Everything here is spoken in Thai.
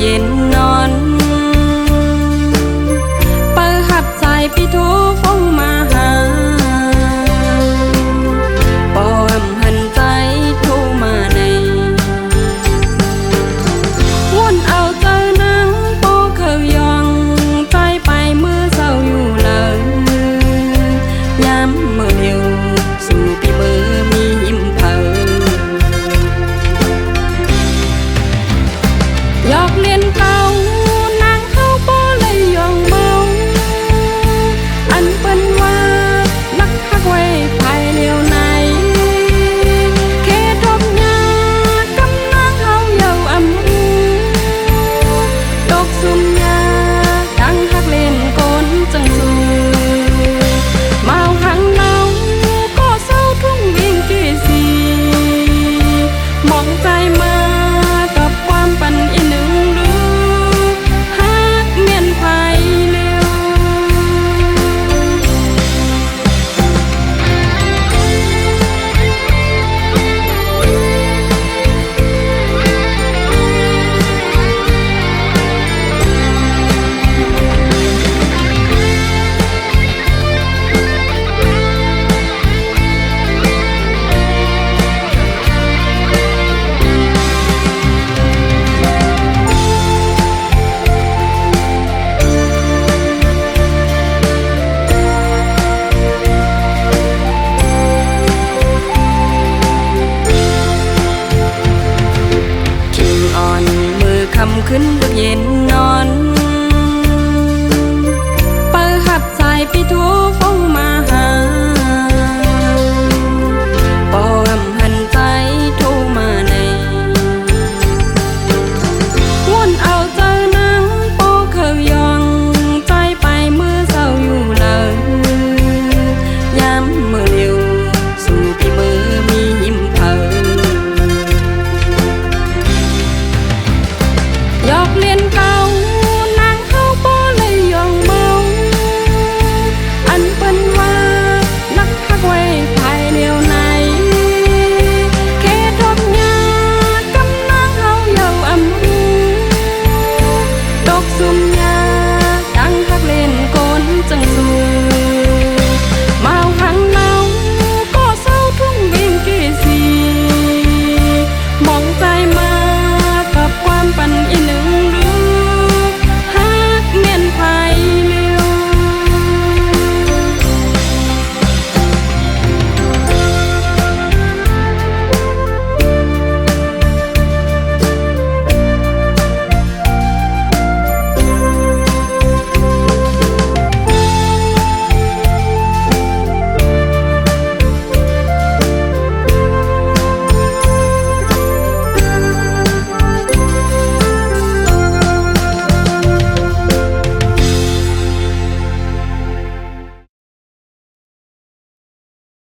เย็นนอนเปิดหับใจพี่โทฟ้องมาหาปอมหันใจโทรมาในวนเอาเจอนังปอเคยยองใจไปเมื่อเศร้าอยู่เลยย้ำเมื่อเดียวสู่พี่มือมียิ้มเผอยอกเล่นเก่านางเข้าป้อเลยยองเมาอันเป็นว่านักฮักไว้ภายเดียวในเคทบยากำนางเฮาเยาอำอูดอกซุ่มยาดังฮักเล่นก้นจังสูเมาหังเนาก็เศร้าทุ่งเวียงเกสีมองใจมากับความปันอีหนึ่งดูฮักเมียนไฟเร็วคำขึ้นดึกเย็นนอนเปิดหับใจพี่โทฟ้องมาหา